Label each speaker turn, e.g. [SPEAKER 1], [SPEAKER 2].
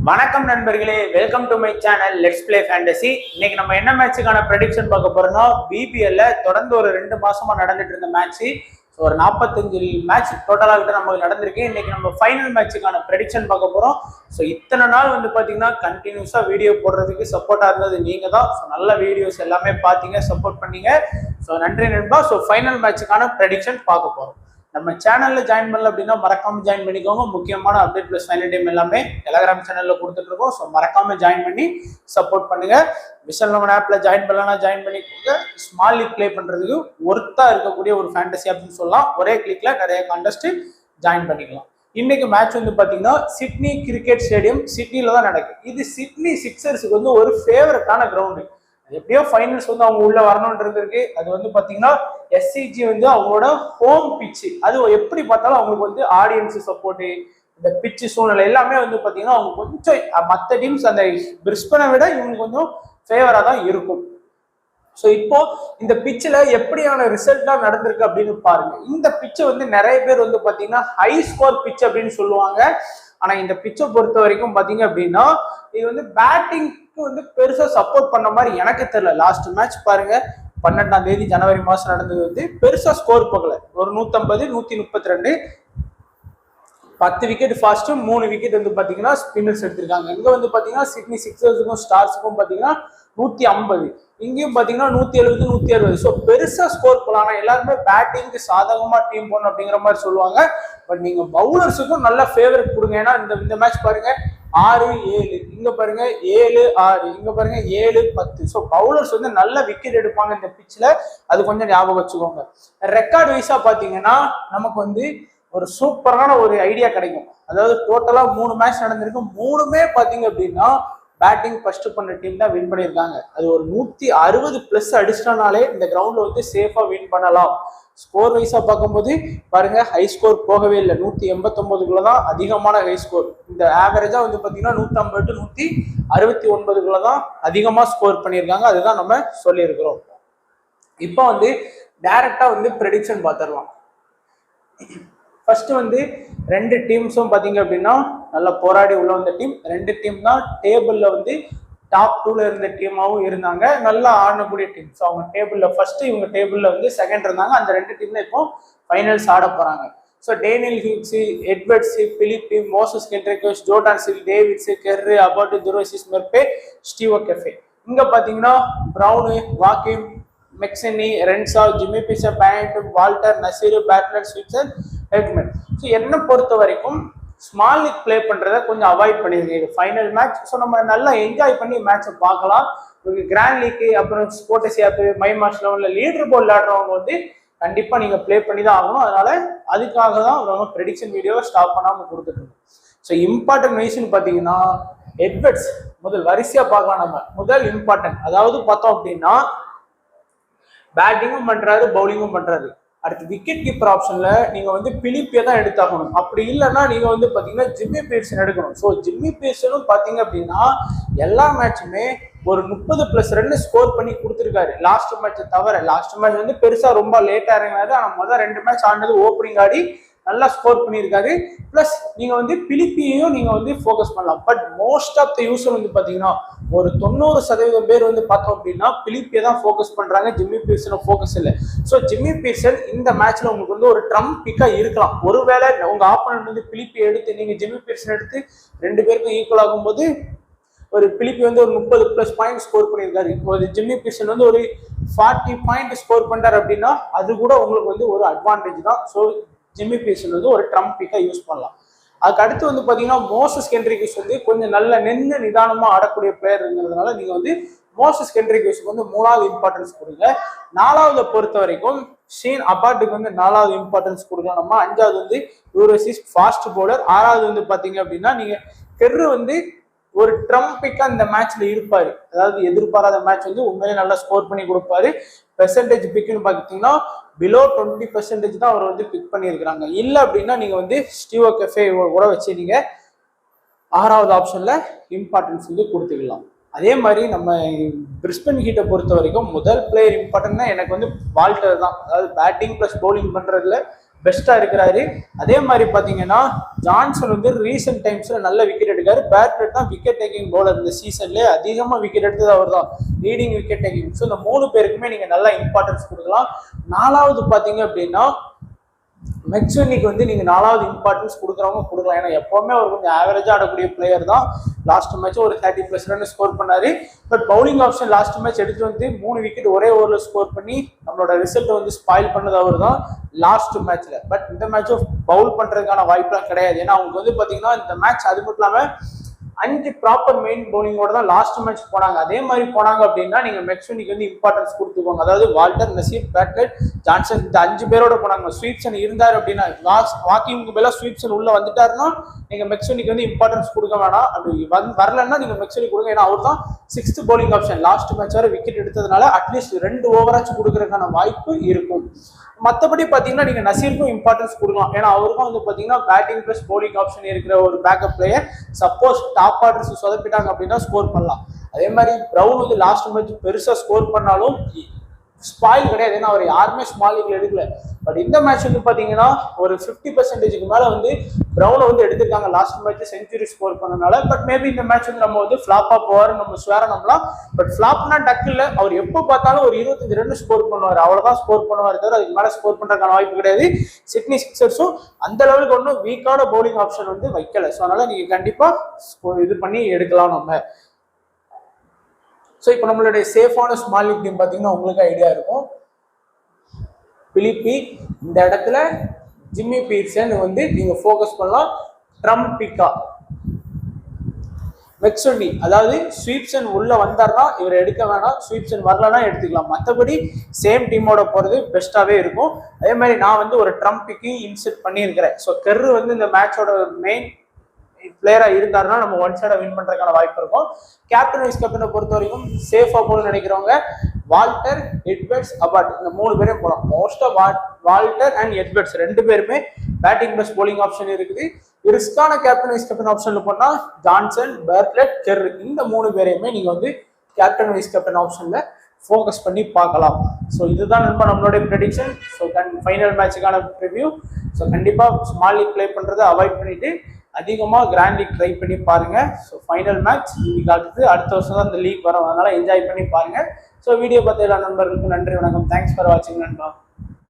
[SPEAKER 1] வணக்கம் நண்பர்களே, welcome to my channel let's play fantasy. இன்னைக்கு நம்ம என்ன மேட்சுக்கான ப்ரெடிக்ஷன் பார்க்க போறோம்னா, பிபிஎல்ல தொடர்ந்து ஒரு 2 மாசமா நடந்துட்டு இருந்த மேட்ச். ஒரு 45 மேட்ச் டோட்டலாக நமக்கு நடந்திருக்கு. இன்னைக்கு நம்ம ஃபைனல் மேட்சுக்கான ப்ரெடிக்ஷன் பார்க்க போறோம். ஸோ இத்தனை நாள் வந்து பாத்தீங்கன்னா கண்டினியூஸா வீடியோ போடுறதுக்கு சப்போர்ட்டா இருந்தது நீங்க தான். ஸோ நல்ல வீடியோஸ் எல்லாமே பார்த்தீங்க, சப்போர்ட் பண்ணீங்க. ஸோ நன்றி நண்பா. ஸோ ஃபைனல் மேட்சுக்கான ப்ரெடிக்ஷன் பார்க்க போறோம். நம்ம சேனல்ல ஜாயின் பண்ணல அப்படின்னா மறக்காம ஜாயின் பண்ணிக்கோங்க. முக்கியமான அப்டேட் பிளஸ் ஃபைனல் டைம் எல்லாமே டெலகிராம் சேனல்ல கொடுத்துட்டு இருக்கோம். ஸோ மறக்காம ஜாயின் பண்ணி சப்போர்ட் பண்ணுங்க. விஷல் லெவன் ஆப்ல ஜாயின் பண்ணலன்னா ஜாயின் பண்ணிக்கோங்க. ஸ்மால் லீக் பிளே பண்றதுக்கு ஒர்த்தா இருக்கக்கூடிய ஒரு ஃபேண்டசி அப்படின்னு சொல்லலாம். ஒரே கிளிக்ல நிறைய கான்டெஸ்ட் ஜாயின் பண்ணிக்கலாம். இன்னைக்கு மேட்ச் வந்து பாத்தீங்கன்னா சிட்னி கிரிக்கெட் ஸ்டேடியம் சிட்னில தான் நடக்குது. இது சிட்னி சிக்ஸர்ஸுக்கு வந்து ஒரு ஃபேவரட்டான கிரவுண்டு. எப்படியோ ஃபைனல்ஸ் வந்து அவங்க உள்ள வரணும்ன்றது இருக்கு. அது வந்து பாத்தீங்கன்னா எஸ்சிஜி வந்து அவங்களோட ஹோம் பிச்சு. அது எப்படி பார்த்தாலும் அவங்களுக்கு வந்து ஆடியன்ஸ் சப்போர்ட், இந்த பிச்சு சூழ்நிலை எல்லாமே வந்து பாத்தீங்கன்னா அவங்க கொஞ்சம் மற்ற டீம்ஸ் அந்த பிரிஸ்பனை விட இவங்க கொஞ்சம் ஃபேவரா தான் இருக்கும். ஸோ இப்போ இந்த பிச்சில் எப்படியான ரிசல்ட்டா நடந்திருக்கு அப்படின்னு பாருங்க. இந்த பிச்சை வந்து நிறைய பேர் வந்து பாத்தீங்கன்னா ஹை ஸ்கோர் பிச் அப்படின்னு சொல்லுவாங்க. ஆனா இந்த பிச்சை பொறுத்த வரைக்கும் பாத்தீங்க அப்படின்னா இது வந்து பேட்டிங்க்கு வந்து பெருசா சப்போர்ட் பண்ண மாதிரி எனக்கு தெரியல. லாஸ்ட் மேட்ச் பாருங்க, 12ஆம் தேதி ஜனவரி மாசம் நடந்தது வந்து பெருசா ஸ்கோர் போகல. ஒரு 150 132 10 விக்கெட் ஃபாஸ்ட், 3 விக்கெட் வந்து பாத்தீங்கன்னா ஸ்பின்னர்ஸ் எடுத்திருக்காங்க. இங்க வந்து பாத்தீங்கன்னா சிட்னி சிக்ஸர்ஸுக்கும் ஸ்டார்ஸுக்கும் பாத்தீங்கன்னா 150, இங்கேயும் பாத்தீங்கன்னா 170 160. ஸோ பெருசா ஸ்கோர் போகலாம். ஆனா எல்லாருமே பேட்டிங்க்கு சாதகமா டீம் போடணும் அப்படிங்கிற மாதிரி சொல்லுவாங்க. பட் நீங்க பவுலர்ஸுக்கும் நல்ல ஃபேவரட் கொடுங்க. ஏன்னா இந்த மேட்ச் பாருங்க 6-7, இங்க பாருங்க 7-6, இங்க பாருங்க 7-10. ஸோ பவுலர்ஸ் வந்து நல்ல விக்கெட் எடுப்பாங்க இந்த பிச்சில். அது கொஞ்சம் ஞாபகம் வச்சுக்கோங்க. ரெக்கார்ட் வைஸா பாத்தீங்கன்னா நமக்கு வந்து ஒரு சூப்பரான ஒரு ஐடியா கிடைக்கும். அதாவது டோட்டலா 3 மேட்ச் நடந்திருக்கு. 3மே பாத்தீங்க அப்படின்னா பேட்டிங் ஃபர்ஸ்ட் பண்ண டீம் தான் வின் பண்ணியிருக்காங்க. அது ஒரு 160+ அடிச்சிட்டனாலே இந்த கிரவுண்ட்ல வந்து சேஃபா வின் பண்ணலாம். ஸ்கோர் வைஸா பார்க்கும்போது பாருங்க, ஹை ஸ்கோர் போகவே இல்லை. 189 தான் அதிகமான ஹை ஸ்கோர். இந்த ஆவரேஜா வந்து பாத்தீங்கன்னா 150 169 தான் அதிகமா ஸ்கோர் பண்ணியிருக்காங்க. அதுதான் நம்ம சொல்லியிருக்கிறோம். இப்போ வந்து டைரக்டா வந்து ப்ரெடிக்ஷன் பார்த்துடலாம். ஃபர்ஸ்ட் வந்து 2 டீம்ஸும் பாத்தீங்க அப்படின்னா நல்லா போராடி உள்ள வந்த டீம். 2 டீம் தான் டேபிள்ல வந்து டாப் 2ல இருந்த டீமாவும் இருந்தாங்க. நல்லா ஆடக்கூடிய டீம். ஸோ அவங்க டேபிள்ல ஃபர்ஸ்ட், இவங்க டேபிள்ல வந்து செகண்ட் இருந்தாங்க. அந்த 2 டீம் தான் இப்போ ஃபைனல்ஸ் ஆட போறாங்க. So Daniel Hughes, Edwards, Philip, Moses Henriques, Jordan Silk, Davids, Kerry, Abbott, Dwarshuis Murphy, Steve O'Keefe. இங்க பாத்தீங்கன்னா Brown, Wakim, McSweeney, Renshaw, Jimmy Peirson, Bant, Walter, நசீர், பேட்லர், ஸ்விட்சர், ஹெட்மன். ஸோ என்ன பொறுத்த வரைக்கும் ஸ்மால் லீக் பிளே பண்றதை கொஞ்சம் avoid பண்ணிருங்க. இது ஃபைனல் மேட்ச். ஸோ நம்ம நல்லா என்ஜாய் பண்ணி மேட்சை பார்க்கலாம். கிராண்ட் லீக், அப்புறம் ஸ்போர்ட்ஸ் ஆப், மை மாஸ் லெவல்ல லீடர் போர்டு விளையாடுறவங்க வந்து கண்டிப்பா நீங்க பிளே பண்ணி தான் ஆகணும். அதனால அதுக்காக தான் நம்ம ப்ரெடிக்ஷன் வீடியோவை ஸ்டாப் பண்ணாம கொடுத்துட்டு இருக்கோம். ஸோ இம்பார்ட்டன்ட் ரீசன் பாத்தீங்கன்னா எட்வர்ட்ஸ் முதல் வரிசையா பார்க்கலாம். நம்ம முதல் இம்பார்ட்டன்ட் அதாவது பார்த்தோம் அப்படின்னா பேட்டிங்கும் பண்றாரு, பவுலிங்கும் பண்றாரு. அடுத்து விக்கெட் கீப்பர் ஆப்ஷன்ல நீங்க வந்து பிலிப்பியை தான் எடுத்தாகணும். அப்படி இல்லைன்னா நீங்க வந்து பாத்தீங்கன்னா ஜிம்மி பீர்சன் எடுக்கணும். ஸோ ஜிம்மி பீர்சனும் பாத்தீங்க அப்படின்னா எல்லா மேட்சுமே ஒரு 30+ ரன் ஸ்கோர் பண்ணி கொடுத்துருக்காரு. லாஸ்ட் மேட்சை தவிர லாஸ்ட் மேட்ச் வந்து பெருசா ரொம்ப லேட்டா இறங்கினாரு. ஆனா முதல் 2 மேட்ச் ஆனது ஓப்பனிங் ஆடி நல்லா ஸ்கோர் பண்ணியிருக்காரு. பிளஸ் நீங்க வந்து பிலிப்பியையும் நீங்க வந்து ஃபோக்கஸ் பண்ணலாம். But most of the user வந்து பாத்தீங்கன்னா ஒரு 90% பேர் வந்து பார்த்தோம் அப்படின்னா பிலிப்பியை தான் ஃபோக்கஸ் பண்றாங்க. ஜிம்மி பீர்சனை ஃபோக்கஸ் இல்லை. ஸோ ஜிம்மி பீர்சன் இந்த மேட்ச்ல உங்களுக்கு வந்து ஒரு ட்ரம்ப் பிக்கா இருக்கலாம். ஒருவேளை உங்க ஆப்போனன்ட் வந்து பிலிப்பியை எடுத்து நீங்க ஜிம்மி பீர்சன் எடுத்து 2 பேருக்கும் ஈக்குவல் ஆகும்போது ஒரு பிலிப்பி வந்து ஒரு 30+ பாயிண்ட் ஸ்கோர் பண்ணியிருக்காரு. ஒரு ஜிம்மி பீர்சன் வந்து ஒரு 40 பாயிண்ட் ஸ்கோர் பண்றாரு அப்படின்னா அது கூட உங்களுக்கு வந்து ஒரு அட்வான்டேஜ் தான். ஸோ ஜிம்மி பீர்சன் வந்து ஒரு ட்ரம்ப் பிக்கா யூஸ் பண்ணலாம். அதுக்கு அடுத்து வந்து பாத்தீங்கன்னா மோசஸ் கென்ட்ரிகோஸ் வந்து கொஞ்சம் நல்ல நின்று நிதானமா ஆடக்கூடிய பிளேயர் இருக்கிறதுனால நீங்க வந்து மோசஸ் கென்ட்ரிகோஸ்க்கு வந்து 3வது இம்பார்ட்டன்ஸ் கொடுங்க. 4வது பொறுத்த வரைக்கும் ஷீன் அபார்ட்டுக்கு வந்து 4வது இம்பார்ட்டன்ஸ் கொடுக்கலாம். நம்ம 5வது வந்து யூரோசிஸ் ஃபாஸ்ட் பவுலர். 6வது வந்து பாத்தீங்க அப்படின்னா நீங்க கெர்ரு வந்து ஒரு ட்ரம்பிக்கா இந்த மேட்ச்ல இருப்பாரு. அதாவது எதிர்பாராத மேட்ச் வந்து உண்மையிலே நல்லா ஸ்கோர் பண்ணி கொடுப்பாரு. பெர்சன்டேஜ் பிக்னு பாத்தீங்கன்னா பிலோ 20% தான் அவர் வந்து பிக் பண்ணியிருக்கிறாங்க. இல்லை அப்படின்னா நீங்க வந்து ஸ்டீவோ கெஃபே கூட வச்சு நீங்க 6வது ஆப்ஷன்ல இம்பார்ட்டன்ஸ் வந்து கொடுத்துக்கலாம். அதே மாதிரி நம்ம பிரிஸ்பன் ஹீட்டை பொறுத்த வரைக்கும் முதல் பிளேயர் இம்பார்ட்டன்ட்னா எனக்கு வந்து வால்டர் தான். அதாவது பேட்டிங் பிளஸ் பவுலிங் பண்றதுல பெஸ்டா இருக்கிறாரு. அதே மாதிரி பாத்தீங்கன்னா ஜான்சன் வந்து ரீசெண்ட் டைம்ஸ்ல நல்ல விக்கெட் எடுக்காரு. பேட்லெட் தான் விக்கெட் டேக்கிங் பவுலர் இந்த சீசன்ல அதிகமா விக்கெட் எடுத்தது அவர் தான், லீடிங் விக்கெட் டேக்கிங். ஸோ இந்த 3 பேருக்குமே நீங்க நல்லா இம்பார்ட்டன்ஸ் கொடுக்கலாம். 4வது பாத்தீங்க அப்படின்னா மெக்ஸ்வெனிக்கு வந்து நீங்க 4வது இம்பார்ட்டன்ஸ் கொடுக்குறவங்க கொடுக்கலாம். ஏன்னா எப்பவுமே அவர் கொஞ்சம் ஆவரேஜா ஆடக்கூடிய பிளேயர் தான். லாஸ்ட் மேட்ச் ஒரு 30+ ரன் ஸ்கோர் பண்ணாரு. But bowling option last match எடுத்து வந்து 3 விக்கெட் ஒரே ஓவர்ல ஸ்கோர் பண்ணி நம்மளோட ரிசல்ட் வந்து ஸ்பாயில் பண்ணது அவர் தான் லாஸ்ட் மேட்ச்ல. பட் இந்த மேட்சும் பவுல் பண்றதுக்கான வாய்ப்புலாம் கிடையாது. ஏன்னா அவங்களுக்கு வந்து பாத்தீங்கன்னா இந்த மேட்ச் அது மட்டும் இல்லாம 5 ப்ராப்பர் மெயின் பவுலிங்கோட தான் லாஸ்ட் மேட்ச் போனாங்க. அதே மாதிரி போனாங்க அப்படின்னா நீங்க மெக்ஸ்வெனிக்கு வந்து இம்பார்ட்டன்ஸ் கொடுத்துக்கோங்க. அதாவது வால்டர், நசீர், பேட்லெட், ஜான்சன் இந்த 5 பேரோட போனாங்க. ஸ்வீப்சன் இருந்தார் அப்படின்னா வாக்கிங்க்கு மேல ஸ்வீப்சன் உள்ள வந்துட்டாருன்னா நீங்க மெக்ஸ்வெனிக்கு வந்து இம்பார்ட்டன்ஸ் கொடுக்க வேணாம். அப்படி வரலன்னா நீங்க மெக்ஸ்வெனிக்கு கொடுங்க. ஏன்னா அவர் தான் 6th bowling option. Last match வரை விக்கெட் எடுத்ததுனால அட்லீஸ்ட் 2 ஓவராச்சும் கொடுக்கறதுக்கான வாய்ப்பு இருக்கும். மற்றபடி பார்த்தீங்கன்னா நீங்க நசீருக்கும் இம்பார்ட்டன்ஸ் கொடுக்கலாம். ஏன்னா அவருக்கும் வந்து பார்த்தீங்கன்னா பேட்டிங் பிளஸ் பவுலிங் ஆப்ஷன் இருக்கிற ஒரு backup player. Suppose top orders சொதப்பிட்டாங்க அப்படின்னா ஸ்கோர் பண்ணலாம். அதே மாதிரி பிரவுன் வந்து லாஸ்ட் மேட்ச் பெருசா ஸ்கோர் பண்ணாலும் ஸ்பாயில் கிடையாது. ஏன்னா அவர் யாருமே ஸ்மால் லீக்ல எடுக்கல. பட் இந்த மேட்ச் வந்து பாத்தீங்கன்னா ஒரு 50%க்கு மேல வந்து பிரவுனை வந்து எடுத்திருக்காங்க லாஸ்ட் மேட்ச் செஞ்சுரி ஸ்கோர் பண்ணனால. பட் மேபி இந்த மேட்ச் வந்து நம்ம வந்து ஃபிளாப்பா போவாரு நம்ம ஸ்வேர நம்பலாம். பட் ஃபிளாப்னா டக்கு இல்ல, அவர் எப்போ பார்த்தாலும் ஒரு 25 ரன் ஸ்கோர் பண்ணுவார், அவ்வளவுதான் ஸ்கோர் பண்ணுவார் தவிர அதுக்கு மேல ஸ்கோர் பண்றதுக்கான வாய்ப்பு கிடையாது. சிட்னி சிக்ஸர்ஸும் அந்த லெவலுக்கு ஒன்றும் வீக்கான பவுலிங் ஆப்ஷன் வந்து வைக்கல. ஸோ அதனால நீங்க கண்டிப்பா இது பண்ணி எடுக்கலாம் நம்ம. ஸோ இப்போ நம்மளுடைய சேஃபான ஸ்மால் லீக் டீம் பார்த்தீங்கன்னா உங்களுக்கு ஐடியா இருக்கும். பிலிப்பி இந்த இடத்துல ஜிம்மி பீர்சன் வந்து நீங்க ஃபோக்கஸ் பண்ணலாம். ட்ரம்பிகா, மெக்ஸ்வெனி, அதாவது ஸ்வீப்சன் உள்ள வந்தார்னா இவர் எடுக்க வேணாம், ஸ்வீப்சன் வரலன்னா எடுத்துக்கலாம். மற்றபடி சேம் டீமோட போறது பெஸ்டாவே இருக்கும். அதே மாதிரி நான் வந்து ஒரு ட்ரம்பிக்கு இன்செர்ட் பண்ணியிருக்கிறேன். ஸோ கெர்ரு வந்து இந்த மேட்சோட மெயின் பிளேயரா இருந்தாருன்னா நம்ம ஒன் சைடா வின் பண்றதுக்கான வாய்ப்பு இருக்கும். கேப்டன் வைஸ் கேப்டனை பொறுத்த வரைக்கும் சேஃபா போல நினைக்கிறவங்க வால்டர், எட்வர்ட்ஸ், அபார்ட் இந்த 3 பேரையும் போலாம். மோஸ்டா வால்டர் அண்ட் எட்வர்ட்ஸ் 2 பேருமே பேட்டிங் பிளஸ் போலிங் ஆப்ஷன் இருக்குது. ரிஸ்கான கேப்டன் வைஸ் கேப்டன் ஆப்ஷன்ல போனா ஜான்சன், பேர்ட்லெட், கெர்ரு இந்த 3 பேரையுமே நீங்க வந்து கேப்டன் வைஸ் கேப்டன் ஆப்ஷன்ல ஃபோக்கஸ் பண்ணி பார்க்கலாம். ஸோ இதுதான் நண்பா நம்மளுடைய ப்ரெடிக்ஷன். ஸோ ஃபைனல் மேட்சுக்கான ப்ரிவ்யூ. ஸோ கண்டிப்பா ஸ்மால் லீக் பிளே பண்றதை அவாய்ட் பண்ணிட்டு அதிகமாக கிராண்ட் லீக் ட்ரை பண்ணி பாருங்க. ஸோ ஃபைனல் மேட்ச் இன்னைக்கு அடுத்த வருஷம் தான் இந்த லீக் வரும், அதனால என்ஜாய் பண்ணி பாருங்க. ஸோ வீடியோ பார்த்த எல்லா நண்பர்களுக்கும் நன்றி, வணக்கம். தேங்க்ஸ் ஃபார் வாட்சிங் நண்பா.